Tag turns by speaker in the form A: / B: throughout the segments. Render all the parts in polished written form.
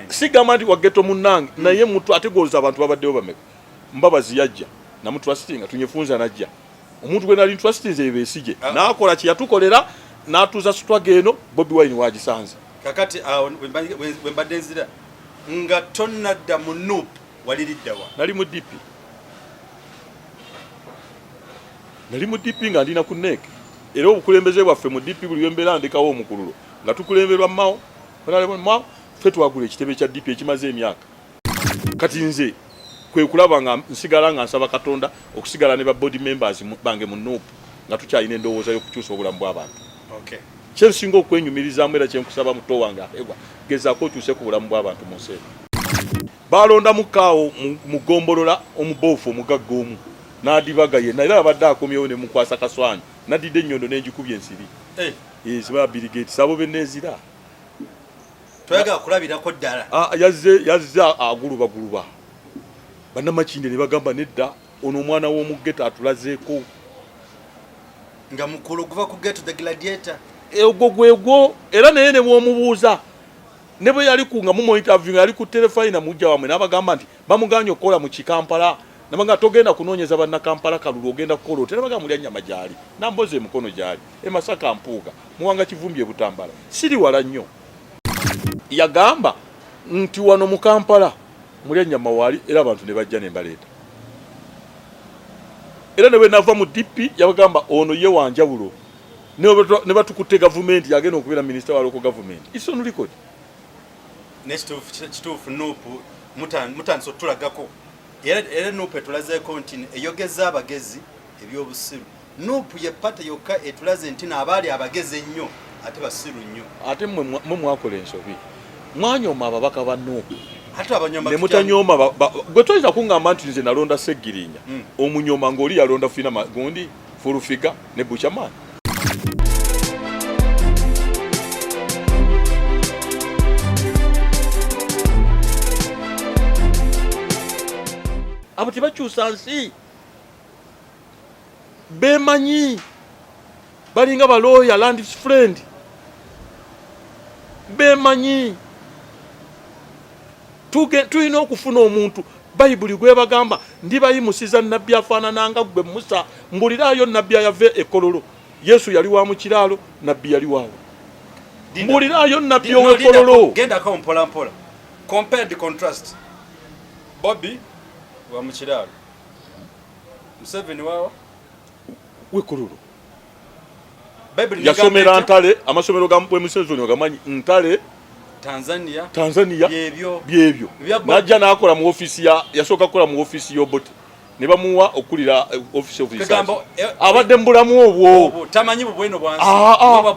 A: Sigamba nti wageto munnange naye muntu ategooza abantu babaddeyo bameka mbabazi yajja namutrustinga tunyefunza najja omuntu gwe nali trustinze ebesije nakola ki yatukolera natuza struggle eno Bobi Wine wagisanze
B: kakati wembadde nzira nga tonnadda mu NUP waliriddawa
A: nali mu DP nga ndina ku NEC era obukulembeze bwaffe mu DP buli wembera ndikawo omukululo nga tukulemberwa mao ffe twagula ekitebe kya DP ekimaze emyaka kati nze kwe kulaba nga nsigala nga nsaba Katonda okusigala ne ba board members bange mu NUP nga tukyalina endowooza y'okukyusa obulamu bw'abantu.
B: Okay.
A: Kyensinga okwenyumirizaamu era kyenkusaba muto wange ahebwa gezaako okyuse ku bulamu bw'abantu mu nsi. Balonda mukaawo mu gombolola omuboofu omugagga omu n'adibaga yenna era abadde akomyewo ne mukwasa kaswanyi nadidde ennyondo n'engikubye ensiri. Ziba Bill Gates abo benneezira.
B: Twaga kulabirako ddala.
A: Yazze aguluba. Bannamakinde ne bagamba nedda ono omwana w'omugeta atulazeeko.
B: Nga mukulu kuva ku Get the Gladiator.
A: Ogwo gwegwo era naye ne bw'omubuuza ne bwe yali ku nga mu interview yali ku telefone na mujja wamwe n'abagamba nti bamuganye okukola mu Kikampala nabanga togenda kunoonyeza banna Kampala kalulu ogenda kukola otera baga mulya nnyama gyali namboze mukono gyali Masaka mpuuga muwanga Kivumbye Butambala siri wala nnyo yagamba nti wano mu Kampala mulya nnyama wali era abantu ne bajja ne mbaleeta era ne bwe nava mu DP yabagamba ono ye wanjawulo ne batukutte gavumenti yagenda okubeera minister wa local government isono likodi
B: kituufu NUP mutandise otulagako era NUP etulazeeko nti eyogeza abagezi ebyobusiru NUP ye pata yokka etulaze nti abaali abagezi ennyo ate basiru nnyo
A: ate mwe mwakola ensobi mwanyoma ababaka ba NUP
B: ne
A: mutanyoma gwe toyinza kungamba nti nze nalonda Seggirinya omunyoma ng'oli yalonda Fina Magundi Furufiga ne Buchaman. Abo tebakyusa nsi bemanyi balinga balooya land friend bemanyi tulina okufuna omuntu Bayibuli gwe bagamba ndibayimusiza nnabbi afaanananga gwe Musa mbuliraayo nnabbi ayave ekololo Yesu yali wa mu kiraalo nnabbi yali waawo mbuliraayo nnabbi ow'ekololo
B: genda ko mpola compare the contrast Bobby wa mu kiraalo Museveni waawa
A: w'ekololo yasomera Ntale amasomero gambwe Museveni ogamanyi Ntale Tanzania byebyo najja nakola mu office yasooka kukola mu office y'Obote ne bamuwa okulira office of research abadde mbulamu obwo
B: tamanyi bweno bwansi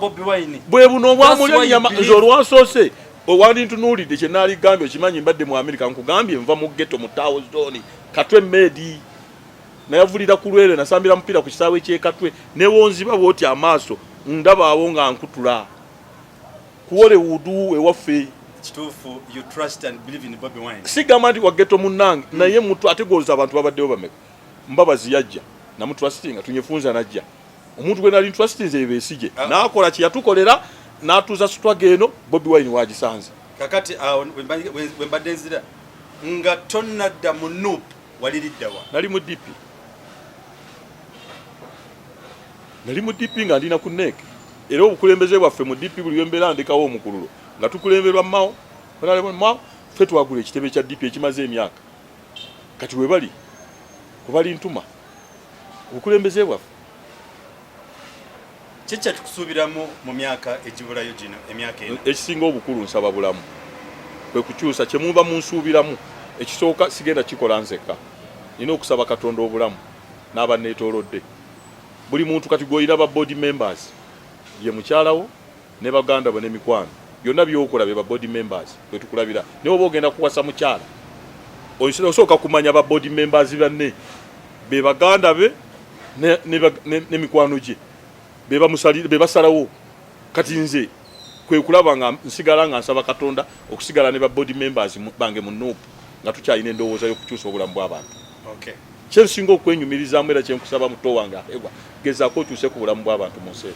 B: Bobi Wine
A: bwe buno bwamulya nyama zolwasoose owandi ntunuulidde kye naali gambye okimanyi mbadde mu America nkugambye nva mu ghetto mu Tower Zone Katwe Medi nayavulira ku lwere nasambira mpira ku kisaawe ky'Ekatwe newonziba bwoti amaaso ndaba awo nga nkutula kuwole wudu ewaffe
B: kituufu you trust and believe in Bobi Wine.
A: Sigamba nti wageto munnange naye muntu ategooza abantu babaddeyo bameka mbabazi yajja namutrustinga tunyefunza najja omuntu gwe nali trustinze ebesije nakola ki yatukolera natuza struggle eno Bobi Wine wagisanze
B: kakati wembadde nzira nga tonnadda mu NUP waliriddawa
A: nali mu DP nga ndina ku NEC era obukulembeze bwaffe mu DP buli wembera ndikawo omukululo nga tukulemberwa mao ffe twagula ekitebe kya DP ekimaze emyaka kati we bali kubali ntuma obukulembeze bwaffe
B: kikya tukusuubiramu mu myaka egibulayo gino emyaka eno
A: ekisinga obukulu nsaba bulamu kwe kukyusa kye muba munsuubiramu ekisooka sigenda kikola nzekka nina okusaba Katonda obulamu n'abanneetoolodde buli muntu kati gwoyina ba board members ye mukyalawo ne baganda bo n'emikwano byonna byokola be ba board members bwe tukulabira ne oba ogenda kuwasa mukyala osooka kumanya ba board members banne be baganda be n'emikwano gye be basalawo kati nze kwe kulaba nga nsigala nga nsaba Katonda okusigala ne ba board members bange mu NUP nga tukyalina endowooza y'okukyusa obulamu bw'abantu.
B: Okay.
A: Kyensinga okwenyumirizaamu era kyenkusaba muto wange ahebwa gezaako okyuse ku bulamu bw'abantu mu nsi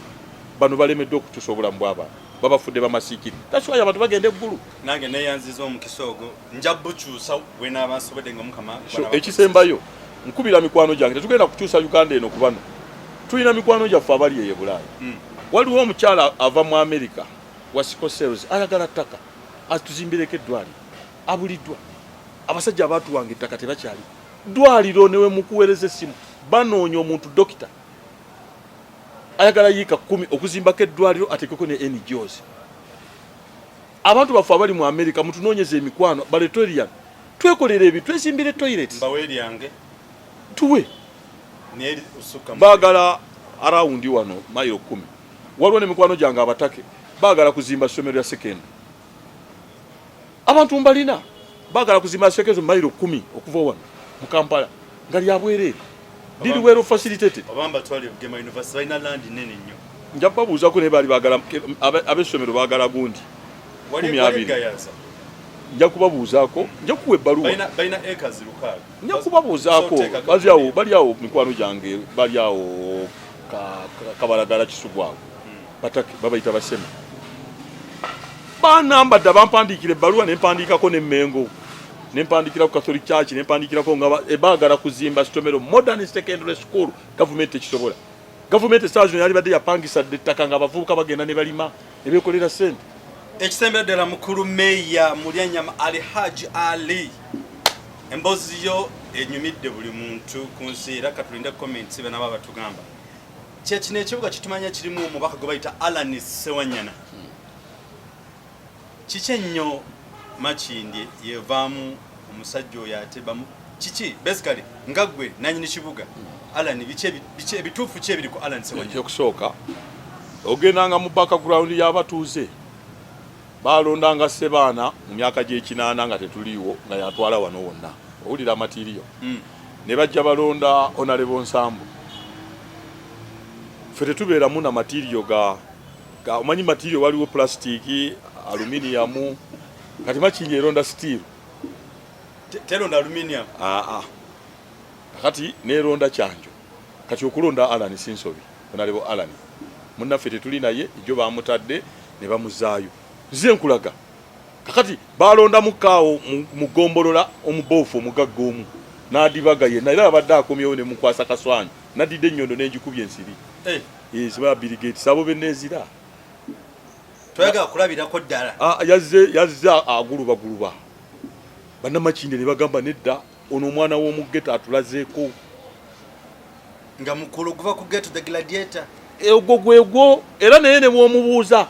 A: bano balemedde okukyusa obulamu bw'abantu. babafudde bamasikiri that's why abantu bagenda eggulu
B: nange neyanziza omukisa ogwo nja bukyusa bwenaaba nsobodde nga mukama
A: ekisembayo nkubira mikwano gyange tetugenda kukyusa Uganda eno kubano tulina mikwano gyaffe abali eyo Bulaaya waliwo omukyala ava mu America wa sickle cells ayagala ttaka atuzimbireko eddwaliro abuliddwa abasajja abaatuwanga ettaka tebakyali ddwaliro newe mukuweereza essimu banoonya omuntu dokita ayagala yiika 10 okuzimbako eddwaliro atekeko ne NGOs abantu baffe abali mu America mutunoonyeza emikwano baletorian twekolera ebi twezimbire toilet
B: mbaweri yange
A: tuwe
B: neri usuka
A: bagala around wano mailo 10 waliwo n'emikwano gyange abatake bagala kuzimba ssomero ya second abantu mbalina bagala kuzimba sekezo mailo 10 okuva wano mu Kampala ngali yabwerere dili wero facilitated
B: abamba twali Bugema University ina land nene nnyo
A: njababuuza ko ne bali bagala abesomero bagala gundi
B: wali gayaza
A: nja kubabuuzaako nja kuwa ebbaluwa
B: baina acres lukaga
A: nja kubabuuzaako bali awo mikwano gyange bali awo kabalagala Kisugwawo batake babayita basema banambadde bampandiikira ebbaluwa nempandiikako n'emmengo nempandikira ku Catholic Church nempandikirako nga ebagala kuzimba ssomero modern secondary school government ekisobola government stage yali badde yapangisa ettaka nga abavubuka bagenda ne balima ebekolera sente
B: ekisembera ddala mukulu meya Mulyanyama Alhaji Ali embozi yo enyumidde buli muntu ku nsi era katulinde comments bana baba batugamba kyekino ekibuga kitumanya kirimu omubaka gwe bayita Alan Sewanyana kiki ennyo Makindye yevaamu omusajja oyo atebamu kiki basically ngagwe nanyini kibuga Alan biche bituufu kye biri ku Alan Sewanyana
A: eky'okusooka ogendanga mu background y'abatuuze balondanga Sebaana mu myaka gy'ekinaana nga tetuliiwo nga yatwala wano wonna owulira matiriyo ne bajja balonda Honorable Nsambu ffe tetubeeramu na matiriyo ga omanyi matiriyo waliwo plastiki aluminium kati Makindye eronda steel
B: teronda aluminium
A: kati neronda kyanjo kati okulonda Alan Sinsobi Honorable Alan munnaffe tetuli naye ijjo bamutadde ne bamuzaayo nze nkulaga kakati balonda mukaawo mugombolola omubofu omugagga omu n'adibaga yenna era abadde akomyewo ne mukwasa kaswanyu nadidde ennyondo n'engikubye ensiri ziba Bill Gates abo benneezira
B: twaga kulabirako ddala
A: yazze aguluba bannamakindye ne bagamba nedda ono omwana w'omugeta atulazeeko
B: nga mukulu guva ku Get the Gladiator
A: ogwo gwegwo era naye ne bw'omubuuza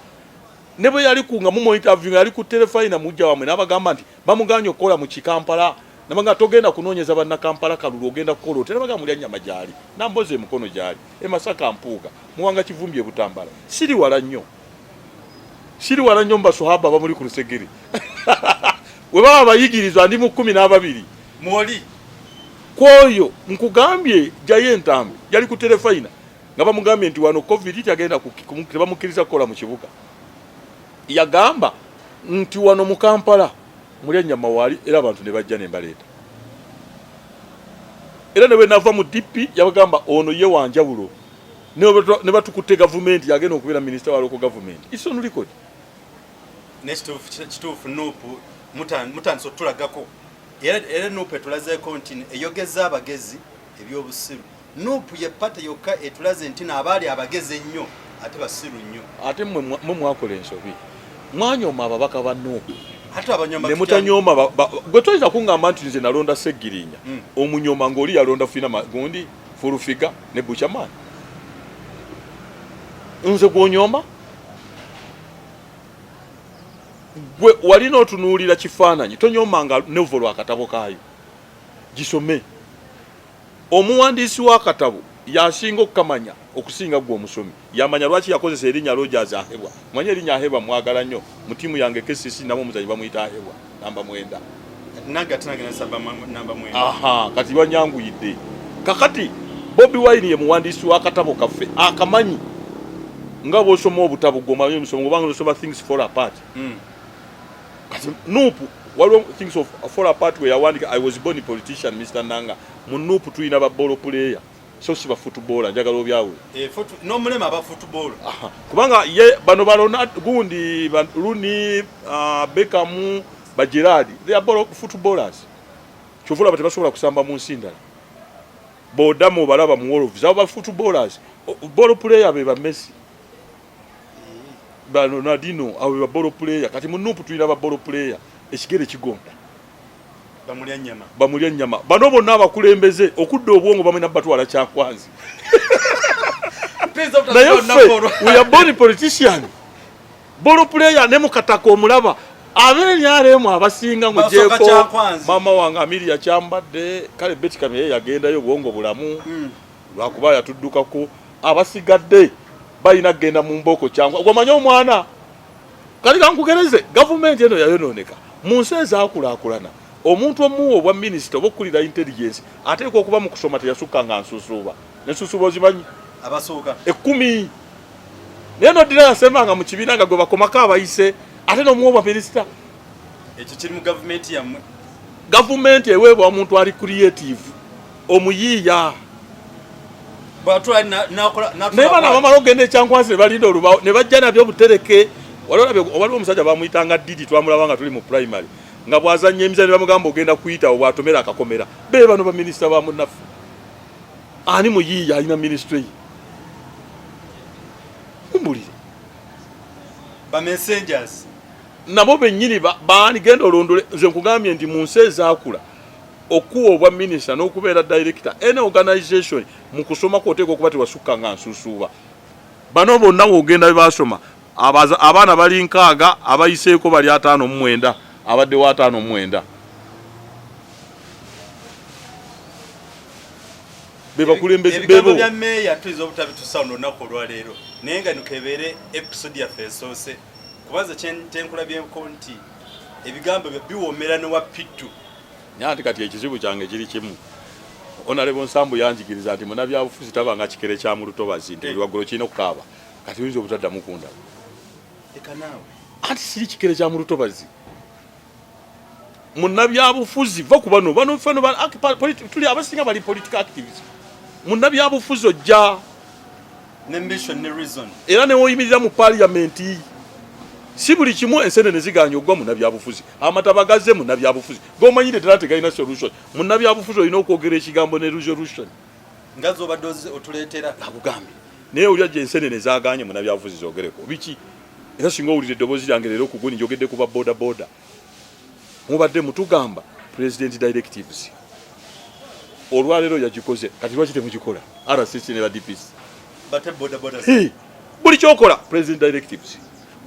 A: ne bwe yali kunga mu interview yali ku telefayina mujja wamwe n'abagamba nti bamuganye okukola mu Kikampala nabanga togenda kunoonyeza bannakampala kalulu ogenda kukola otera baga Mulyanyama gyali namboze emukono gyali Masaka mpuuga muwanga Kivumbi e Butambala siri wala nnyo mbaswahaba bamuli ku Lusegere we baba bayigirizwa ndi mu 12
B: mwoli
A: kwoyo nkugambye jaye entambi yali ku telefayina nga bamugambye nti wano covid tyagenda bamukiriza kukola mu kibuga yagamba nti wano mu Kampala Mulyanyama wali era abantu ne bajja ne mbaleeta era ne nava mu DP yabagamba ono ye wanjawulo ne batukutte government yagenda okubeera minister wa local government isono likodi
B: nekituufu nuupu mutandise otulagako era nuupu etulazeeko nti eyogeza abagezi ebyobusiru nuupu ye pata yokka etulaze nti abaali abagezi ennyo ate basiru nnyo
A: ate mwe mwakola ensobi mwanyoma ababaka ba nuupu
B: ne
A: mutanyoma gwe toyinza kungamba nti nze nalonda Seggirinya omunyoma ng'oli yalonda Fina gundi Furufiga ne Buchaman nze gwonyoma gwe walina otunuulira kifaananyi tonyomanga novel akatabo kaayo gisome omuwandiisi w'akatabo yasinga okukamanya okusinga gwe omusomi yamanya lwaki yakozesa erinnya Rogers Ahebwa manye erinnya Ahebwa mwagala nnyo mu tiimu yange KCC nabo omuzanyi bamuyita Ahebwa namba 9
B: namba 9
A: kati banyanguyidde kakati Bobi Wine ye muwandiisi w'akatabo kaffe akamanyi nga bw'osoma obutabo gwomanyi omusomo obanga osoma Things Fall Apart kati nuupu waliwo Things Fall Apart we yawandika I was born a politician Mr. Nanga mu nuupu tulina ba ball player so si ba footballer njagala obyawe
B: no mulema ba football
A: kubanga ye bano balona gundi Rooney Beckham ba Gerrard they are footballers chuvula batabasobola kusamba mu nsindala boda mu balaba mu wall of zabo ba footballers ball player be ba Messi ba Ronaldinho abo ba ball player kati mu nupu tulira ba ball player ekigere kigonda bamulya nyama bano bonna abakulembeze okudda obwongo bamwe nabatwala kyakwanzi we are born politician ball player ne mukataka omulaba abenyaremu abasinga mujeko mama wange Amelia kyambadde kale beti kamye yagenda yo bwongo bulamu lwakuba yatuddukako abasigadde bayina genda mu mboko kyangwa ogomanya omwana kali kankugereze government eno yayononeka munsi ezakulakulana omuntu omuwo obwa minister obokulira intelligence ateekwa okuba mu kusoma teyasukkanga nsusuuba nensusuuba ozimanyi
B: abasooka
A: 10 neno dira yasemanga mu kibiina nga gwe bakomako abayise ate n'omuwo obwa minister
B: ekyo kiri mu government yammwe
A: government eweebwa omuntu ali creative omuyiiya naye bana bamala ogenda ekyankwasi ne balinda olubawo ne bajja nabyo butereke waliwo omusajja bamuyitanga Didi twamulabanga tuli mu primary nga bwazanya emizanyo bamugamba ogenda kuyita obwatomera akakomera be bano ba minister ba munafu ani muyiiya alina ministry kumbulire
B: ba messengers
A: nabo bennyini baani genda olondole nze nkugambye nti mu nsi ezaakula okuwa obwa minister n'okubeera director any organization mu kusoma kwoteeka okuba tewasukka nga nsusuuba bano bonna wogenda bebasoma abaana bali nkaaga abayiseeko bali 59 abadde wa 59 bebakulembeze bebo
B: bya meya tuizo butabitusauno nako lwalero nenga nukebere episode ya fesose kubaza tenkula bye konti ebigambo biwomera ne wa pitu
A: nyati kati ekizibu kyange kiri kimu onalebo nsambu yanjigiriza ati muna bya bufuzi tabanga kikere kya mu lutobazi ndi wagolo kino kukaaba kati winzo butadda mukunda
B: ekanawe
A: ati siri kikere kya mu lutobazi muna bya bufuzi va kubano bano fano ba tuli abasinga bali political activists muna bya bufuzi ojja
B: ne mission ne reason
A: era ne woyimirira mu parliament si buli kimu ensenene ziganya ogwa mu nabyabufuzi amatabagaze mu nabyabufuzi gomanyire terateganya solution mu nabyabufuzi olina okwogera ekigambo ne resolution
B: ngazo badoze otuletera
A: abugambi naye oli ajja ensenene zaganye mu nabyabufuzi zogereko biki era singa owulire eddoboozi lyange leero okugoni njogedde kuba boda mubadde mutugamba president directives olwaleero yagikoze kati lwaki temugikola RCC ne ba DPC
B: bate boda
A: buli kyokola president directives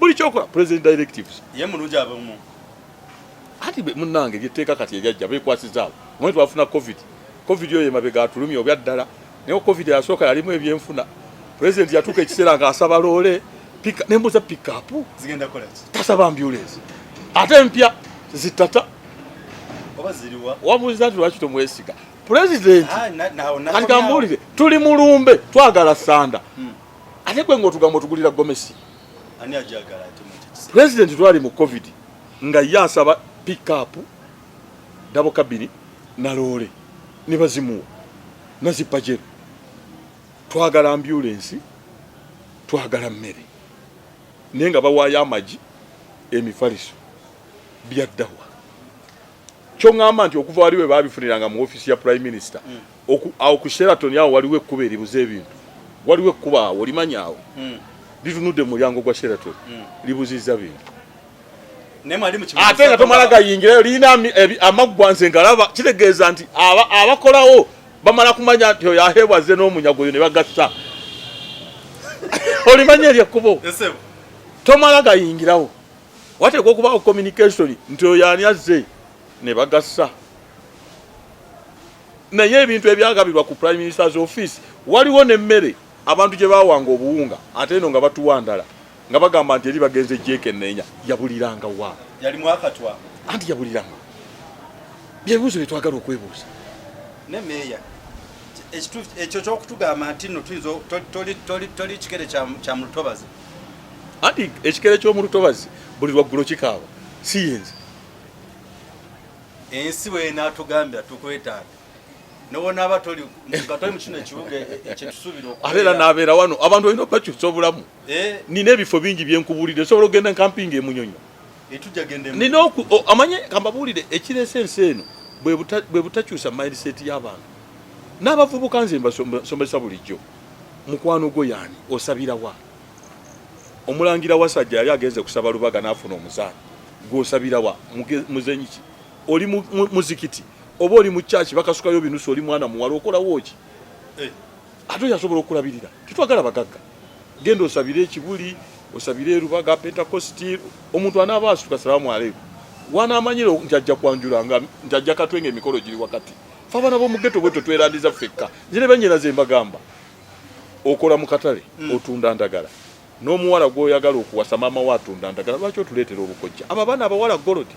A: buli chokola president directives
B: ye mulunja abamu
A: ati munange lyeteeka kati ejajja bekwasiza mwe twafuna covid yo yemabega atulumya obyaddala nayo covid yasooka yalimu ebyenfuna president yatuka ekiseera nga asaba loole nembuza pick up
B: zigenda kola
A: tasaba ambulance ate mpya zitata
B: oba ziriwa
A: wabuuza nti lwaki tomwesiga president kati kambulire tuli mulumbe twagala sanda ate gwe ng'otugamba otugulira gomesi
B: ani ajagala ati
A: president twali mu covid nga yasaba pick up double cabin na lole ne bazimu na zipajero twagala ambulance twagala mmere nenga bawaya amaji emifaliso byaddawa kyongamba nti okuva waliwe babifuniranga mu office ya prime minister ku Sheraton yawo waliwe kuba eribuze ebintu waliwe kuba olimanyawo litunudde mu mulyango gwa Sheraton libuziza bintu ate nga tomala gayingirayo lina amaggwa nze ngalaba kitegeeza nti abakolawo bamala kumanya nti oyo aheebwaze n'omunyago oyo ne bagassa olimanya eryekkubo tomala gayingirawo wateekwa okubawo communication nti oyo ani azze ne bagassa naye ebintu ebyagabirwa ku prime minister's office waliwo n'emmere abantu gye bawanga obuwunga ate eno nga batuwandala nga bagamba nti eri bagenze jekenneenya yabuliranga wa
B: yali mwakatwa
A: anti yabuliranga byebuuzo bye twagala okwebuuza
B: ne meya ekyo kyokutugamba nti no toli kikere kya mu lutobazi
A: anti ekikere ky'omu lutobazi buli lwaggulo kikaaba si yenze
B: ensi bwe naatugambira tukwetaaga nobona abatoli ngatoli mu kino ekibuga ekyetusubira okubeera
A: abeera n'abeera wano abantu olina opakyusa obulamu nina ebifo bingi byenkubulidde osobola okgenda camping emunyonyo nina amanye kambabuulire ekireese ensi eno bwe butakyusa mindset y'abantu n'abavubuka nze mbasomesa bulijjo mukwano gwo yaani osabirawa omulangira wasajja yali agenze kusaba lubaga n'afuna omuzaana gw'osabirawa muzenyiki oli muzikiti oba oli mu church bakasukayo binusu oli mwana muwala okolawo ki ate yasobola okulabirira titwagala bagagga genda osabire ekibuli osabire lubaga Pentecost omuntu anaaba asuka salamu aleikum wana amanyiro njajja kwanjula nga njajja katwenge emikolo giri wakati fabana bo mugeto bweto twerandiza fekka njire benyera ze mbagamba okola mu katale otunda ndagala n'omuwala gwoyagala okuwasa mama watunda ndagala lwaki otuleetera obukojja ababana abawala golodi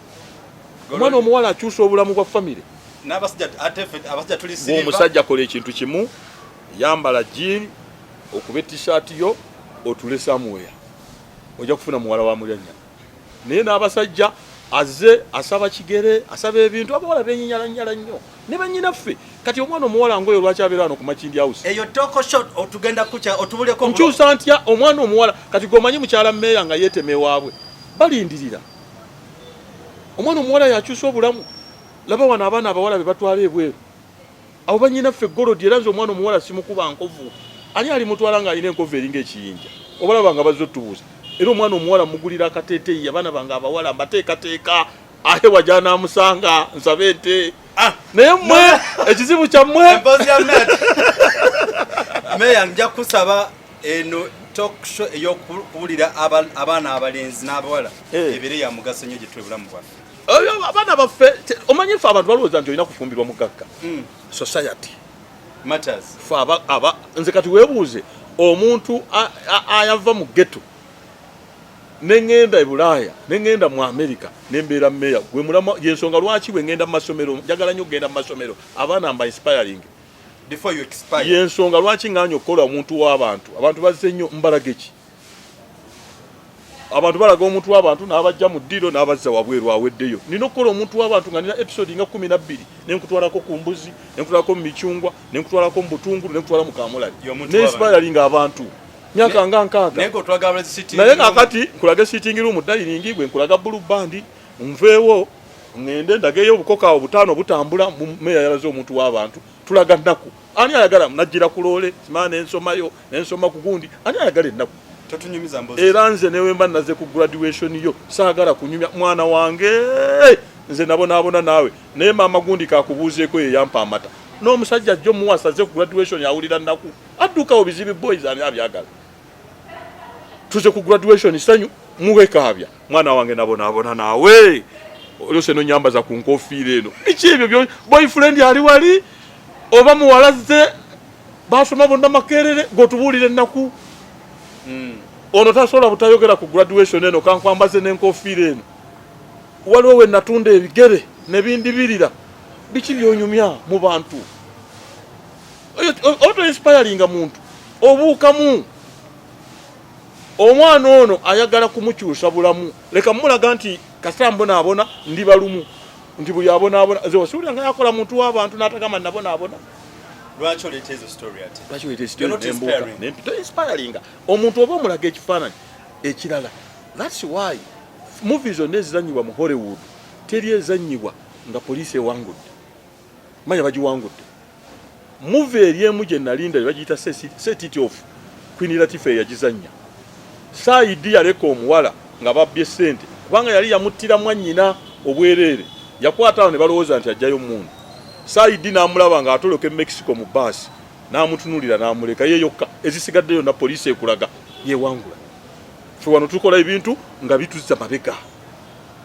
A: omwana omuwala akyusa obulamu bwa famire
B: n'abasajja tulisiriva
A: omusajja akola ekintu kimu yambala jean okuba t-shirt yo otule somewhere ojja kufuna muwala wa mulyanya naye n'abasajja azze asaba kigere asaba ebintu abawala benyinyalanyala nnyo ne bannyinaffe kati omwana omuwala ngoyo lwaki abeera wano ku Makindi House
B: eyo toko shot otugenda kucha otubuleko
A: nkyusa ntya omwana omuwala kati gomanyi mukyala mmeeya nga yeeteme waabwe balindirira omwana omuwala yakyusa obulamu laba wano abaana abawala be batwala ebweru abo bannyinaffe golodi era nze omwana omuwala simukuba nkovu ani ali mutwala nga alina enkovu eringa ekiyinja obalaba nga bazze otubuuza era omwana omuwala mugulira akateeteeyi abaana bange abawala mbateekateeka ahe wajana amusanga nsabe ente naye mmwe ekizibu kyammwe
B: empozi ya met meya nja kusaba eno talk show ey'okuwulira abaana abalenzi n'abawala ebire ya mugaso nnyo gye twebulamu bwaffe
A: abaana baffe omanyi ffe abantu balowooza nti olina kufumbirwa mugagga society
B: matters
A: ffe nze kati weebuuze omuntu ayava mu ghetto nengenda Bulaaya nengenda mu America nembeera mmeya gwe mulama yensonga lwaki bwe ngenda mu masomero njagala nnyo kugenda mu masomero abaana mba inspiring
B: before you expire
A: yensonga lwaki nganya okukola omuntu w'abantu abantu bazze nnyo mbalageki abantu balaga omuntu w'abantu n'abajja mu ddiro n'abazza wabweru aweddeyo nina okukola omuntu w'abantu nga nina episode nga 12 nenkutwalako ku mbuzi nenkutwalako mu micyungwa nenkutwalako mu butungulu nenkutwala mu kamulali n'inspiring abantu myaka nga nkaaga naye kakati nkulaga sitting room dining gwe nkulaga blue band nveewo ngende ndageyo obukoka obutaano butambula meya yalaze omuntu w'abantu tulaga nnaku ani ayagala najjira kuloole simana ensoma ku gundi ani ayagala ennaku
B: totunyumiza mbozi
A: era nze newe mba naze ku graduation yo saagala kunyumya mwana wange nze nabonaabona naawe naye maama gundi kakubuuzeeko ye yampa amata n'omusajja jjo muwasa ze ku graduation yawulira nnaku addukawo bizibi boys ani abyagala tuze ku graduation sanyu muwekaabya mwana wange nabonaabona naawe olose no nyambaza ku nkofiira eno biki ebyo boyfriend ali wali oba muwalaze basoma bonna makerere gotubuulire ennaku ono tasobola butayogera ku graduation eno kankwambaze n'enkofiira eno waliwo we natunda ebigere nebindibirira biki byonyumya mu bantu auto inspiring muntu obuukamu omwana ono ayagala kumukyusa bulamu leka mulaga nti kasambo naabona ndi balumu nti buli abonaabona ze wasuulira nga yakola muntu w'abantu n'atagamba nabonaabona
B: lwaki oleeta ezo story ate
A: lwaki oleeta story n'empito inspiring omuntu oba omulaga ekifaananyi ekirala that's why movies zonna ezizanyibwa mu Hollywood teri ezanyibwa nga poliisi ewangudde manya bagiwangudde movie eri emu gye nalinda bagiyita Set It Off Queen Latifah yagizannya Saidi yaleka omuwala nga babbye ssente kubanga yali yamuttira mwannyina obwereere yakwata awo ne balowooza nti ajjayo mundu Saidi n'amulaba nga atoloka e Mexico mu baasi n'amutunulira n'amuleka ye yokka ezisigadde yonna poliisi ekulaga yeewangula ffe wano tukola ebintu nga bituzza mabega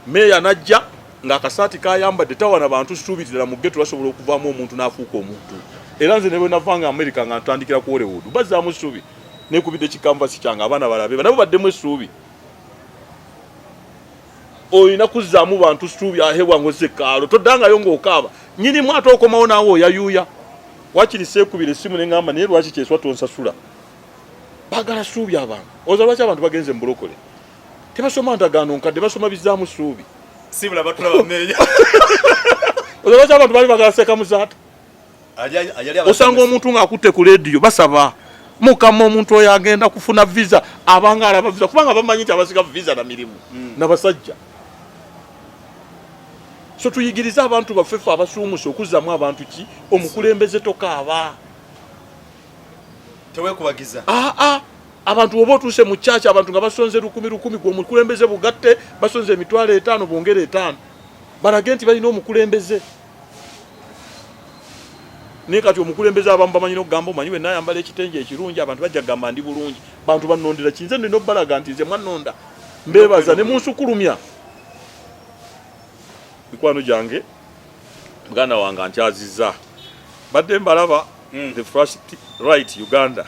A: meeya najja ng'akasaati kayambadde tawana bantu situubitira mu ggeto basobola okuvaamu omuntu n'afuuka omuntu era nze ne bwe navanga America nga ntandikira ku Hollywood bazzaamu essuubi nekubidde kikanvasi kyange abaana balabe nabo baddemu essuubi olina kuzzaamu bantu ssuubi ahewa ngoze kaalo toddangayo ng'okaaba nyinimu ate okomawo naawe oyayuuya wakiri seekubira essimu ne ŋŋamba naye lwaki kyeswa tonsasula baagala ssuubi abantu oza lwaki abantu bagenze mu bulokole tebasoma ndagaano nkadde basoma bizzaamu ssuubi
B: sibula batulaba meeya
A: oza lwaki abantu bali bagala seeka muzaata osanga omuntu ng'akutte ku leediyo basaba mukama omuntu oyo agenda kufuna visa abanga alaba visa kubanga bamanyi nti abasiga visa na mirimu n'abasajja. So tuyigiriza abantu baffefe abasuumusa okuzzamu abantu ki omukulembeze tokaaba
B: tewekubagiza
A: abantu oba otuuse mu kyaki abantu nga basonze 10,000 gwe omukulembeze bugatte basonze 5,000 bongere 5 balage nti balina omukulembeze. Naye kati omukulembeze abamu bamanyi n'okugamba omanyi we nayambala ekitenje ekirungi abantu bajja kugamba ndi bulungi bantu bannondera kinze nina obbalaga nti nze mwannonda mbeebaza ne munsukulumya. Mikwano gyange muganda wange ankyazizza badde mbalaba the first right Uganda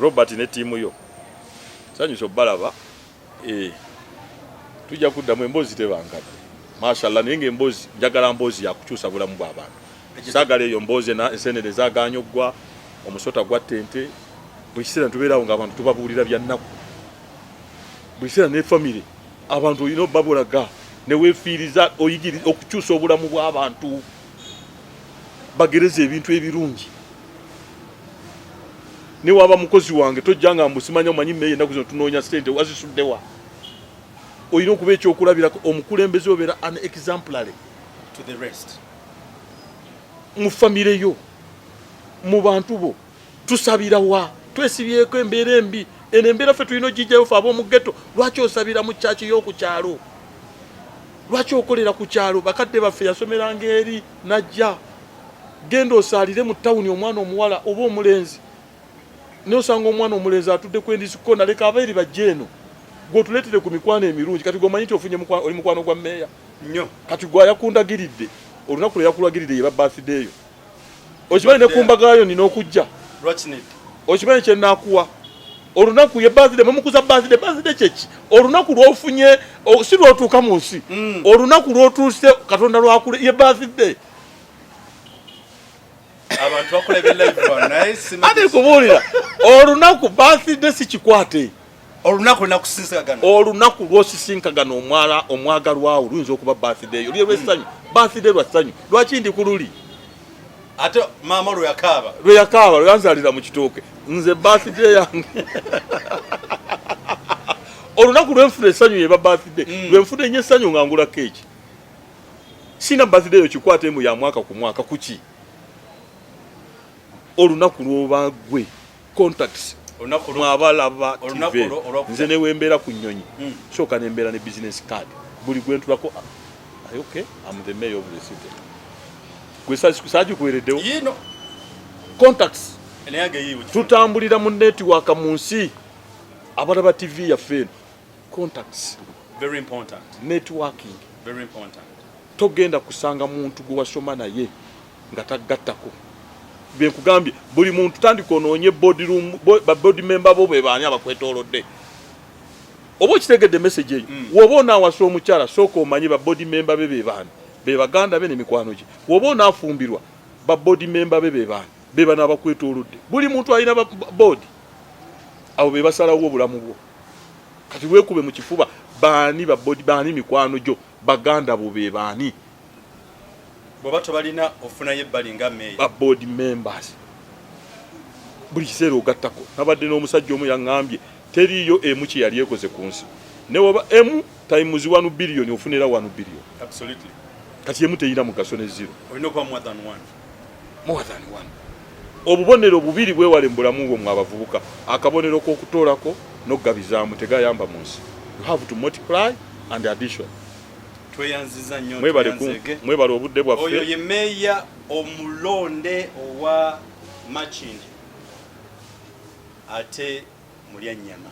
A: Robert ne tiimu yo sanyusa obbalaba tujja kuddamu emboozi tebangadde mashallah naye ng'emboozi njagala mboozi yakukyusa bulamu bw'abantu saagala eyo mboozi ensenene zaaganya oggwa omusota gwa ttente buli kiseera tubeerawo ng'abantu tubabuulira bya nnaku buli kiseera ne famire abantu olina obbabulaga ne weefiiriza oyigiriza okukyusa obulamu bw'abantu bagereza ebintu ebirungi. Ne waba mukozi wange tojja nga mbusimanya omanyi mmeye ennaku zino tunoonya ssente wazisuddewa olina okuba ekyokulabirako omukulembeze obeera an exemplary
B: to the rest
A: mu famire yo mu bantu bo tusabira wa twesibyeko embeera embi eno embeera ffe tulina ogijjayo fe ab'omu ghetto. Lwaki osabira mu kyaki y'oku kyalo? Lwaki okolera ku kyalo? Bakadde baffe yasomeranga eri najja genda osaalire mu tawuni omwana omuwala oba omulenzi n'osanga omwana omulenzi atudde ku endisiko naleka abairi bajje eno gw'otuleetere ku mikwano emirungi kati gw'omanyi nti ofunye oli mukwano gwa mmeeya
B: nnyo
A: kati gwe yakundagiridde olunaku lwe yakulagirira yeba birthday yo okimanyi ne kumbagayo nina okujja okimanyi kye naakuwa olunaku ye birthday mumukuza birthday kyeki olunaku lw'ofunye si lw'otuuka mu nsi olunaku lw'otuuse katonda lwakule ye birthday
B: abantu bakola live naye
A: ate kubuulira olunaku birthday si kikwate olunaku lw'osisinkagana omwagalwawo luyinza okuba birthday yo lye lw'essanyu birthday lwa ssanyu lwaki ndi ku luli
B: ate maama
A: lwe yakaaba lwe yanzalira mu kitooke nze birthday yange olunaku lwenfuna essanyu yeba birthday lwenfuna enye essanyu nga ngula keeki sina birthday yo kikwate mu ya mwaka ku mwaka kuki olunaku lwoba gwe contacts mwabalaba TV nze ne wembeera ku nnyonyi sooka nembeera ne business card buli gwentulako okay I'm the mayor of the city gwe saji kuwereddewo contacts tutambulira mu network mu nsi abalaba TV yaffe eno contacts
B: very important
A: networking
B: very important
A: togenda kusanga muntu gwe wasoma naye nga tagattako benkugambye buli muntu tandika onoonye body member bo be baani abakwetoolodde oba okitegedde message eyo woba onaawasa omukyala sooka omanye body member be baani be baganda be n'emikwano gye woba onaafumbirwa body member be baani be bano abakwetoolodde buli muntu alina body abo be basalawo obulamu bwo kati weekube mu kifuba baani baani mikwano gyo baganda bo be baani
B: bw'oba tobalina ofunayo ebbali nga meeya
A: board members buli kiseera ogattako nabadde n'omusajja omu yaŋŋambye teriiyo emu kye yali ekoze ku nsi ne woba emu times 1 billion ofunira 1 billion
B: absolutely
A: kati emu teyina mugaso ne zero
B: olina okuba more than one
A: obubonero bubiri bwewale mu bulamu bwo mwabavubuka akabonero k'okutoolako n'okugabizaamu tegayamba mu nsi you have to multiply and addition
B: tweyanziza nnyo
A: mwebale obudde bwaffe
B: oyo ye meeya omulonde owa Makindye ate Mulyannyama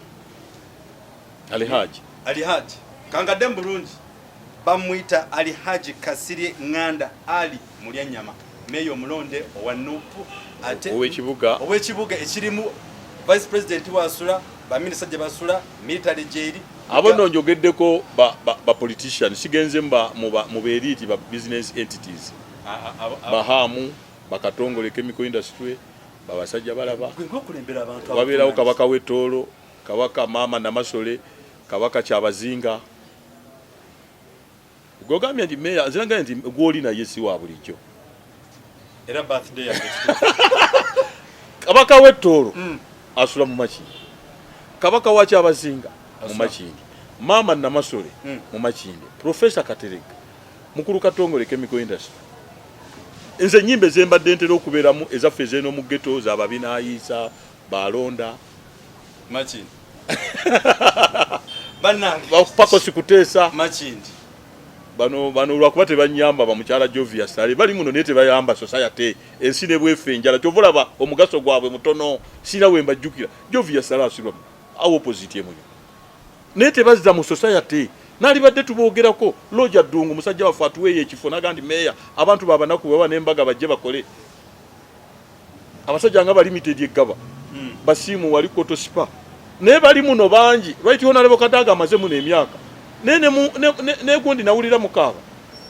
B: Alihaji kangadde mu bulungi bamuyita Alihaji Kasirye Nganda Ali Mulyannyama meeya omulonde owa Nuupu ate ow'ekibuga ekirimu vice president wasula baminisita gye basula military jail
A: abo nno njogeddeko ba politician sigenze mu beeriti ba business entities bahamu bakatongole chemical industry babasajja balaba wabeerawo kabaka w'ettoolo kabaka maama Namasole kabaka Kyabazinga gogambye nti meya ziranga nti gwoli naye si wa bulijjo
B: era birthday ya
A: kabaka w'Ettoolo asula mu Makindi, kabaka wa Kyabazinga mu Makindi, maama Namasole mu Makindi, Professor Katerega mukulu Katongole Chemical Industry. Nze nyimbe zembadde ntera okubeeramu ezaffe zeno mu ghetto za babinaayisa balonda
B: Makindi bannange
A: pako sikuteesa
B: Makindi
A: bano lwakuba tebanyamba bamukyala Jovia Sale bali muno naye tebayamba society ensi ne bwefe enjala kyovulaba omugaso gwabwe mutono sina wemba jjukira Jovia Sale asilwa awo opposite emuyo naye tebazza mu society nali badde tuboogerako Roger Dungu musajja wafu atuweeyo ekifo nagandi meya abantu babanaku baba n'embaga bajje bakole abasajja nga ba limited eggaba basiimu wali koto sipa naye bali muno bangi right honorable Kadaga amaze muno emyaka ne gundi nawulira mukaaba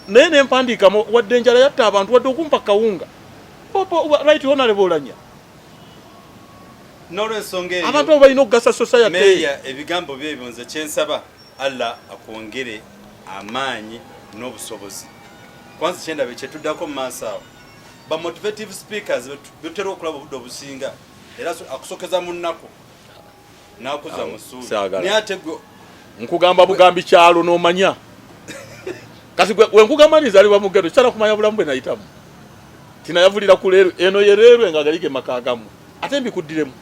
A: naye nempandiika wadde enjala yatta abantu wadde okumpa kawunga right honorable Olanya
B: n'olwensonga eyo
A: abantu abo balina okugasa society
B: meya ebigambo byebyo nze kyensaba Allah akwongere amaanyi n'obusobozi kwanza kyendabe kyetuddako mu maaso awo ba motivative speakers betera okulaba obudde obusinga era akusokeza mu nnaku n'akuza mu ssuubi naye ate gwe
A: nkugamba bugambi kyalo n'omanya kasi we nkugamba nizaliwa mu ghetto kyala kumanya bulamu bwe nayitamu tinayavulira ku leero eno yereerwe nga galige makagamu ate mbikuddiremu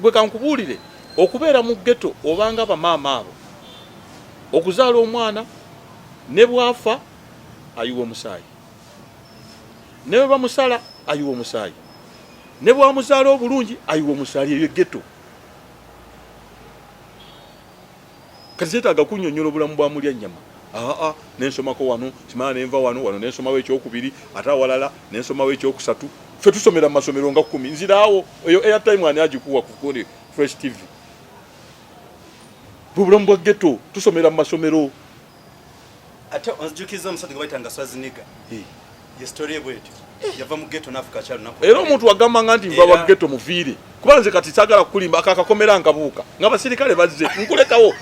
A: gwe kankubuulire okubeera mu ghetto obanga bamaama abo okuzaala omwana ne bwafa ayiwa omusaayi ne bwe bamusala ayiwa omusaayi ne bwamuzaala obulungi ayiwa omusaayi eyo ghetto kati zeetaaga kunnyonnyola obulamu bwa mulya nnyama nensomako wano simala nenva wano nensomawo ekyokubiri ate awalala nensomawo ekyokusatu ffe tusomera mu masomero nga 10 nziraawo eyo airtime ani agikuwa ku Fresh TV bulamu bwa ghetto tusomera mu masomero
B: ate onjukiza omusajja gwe bayitanga Swaziniga ye story bwetyo yava mu ghetto n'afuka kyalo nako
A: era omuntu wagamba nga nti nva wa ghetto muviire kuba nze kati saagala kulimba akakakomera nkabuuka nga basirikale bazze nkulekawo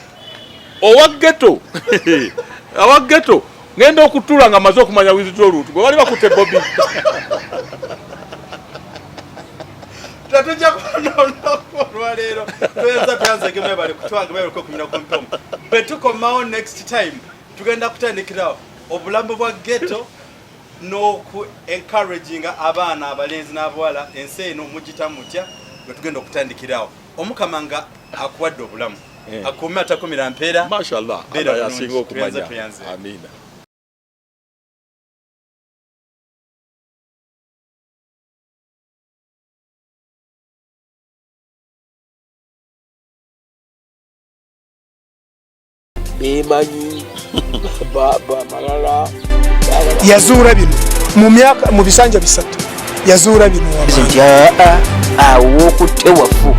A: owa ghetto awa ghetto ngenda okutula nga maze okumanya wizito olutu gwe bali bakutte Bobby
B: tatujja kunoolwa leero tuyenza tuyanzegeme bali kutwanga bali kukumira ku mpomo betukomawo next time tugenda kutandikirawo obulamu bwa ghetto n'oku encouraging abaana abalenzi n'abawala ensi eno mugita mutya bwe tugenda okutandikirawo omukama nga akuwadde obulamu akuume atakumira mpeera
A: mashallah Allah yasinga okumanya amina
C: bemanyi baba malala
D: yazuura bino mu bisanja bisatu yazuura bino
C: awo okutte wafu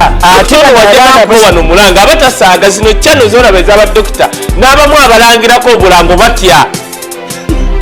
C: ate wajjako wano mulanga abatasaaga zino channel zolaba ez'abadokita n'abamu abalangirako obulango batya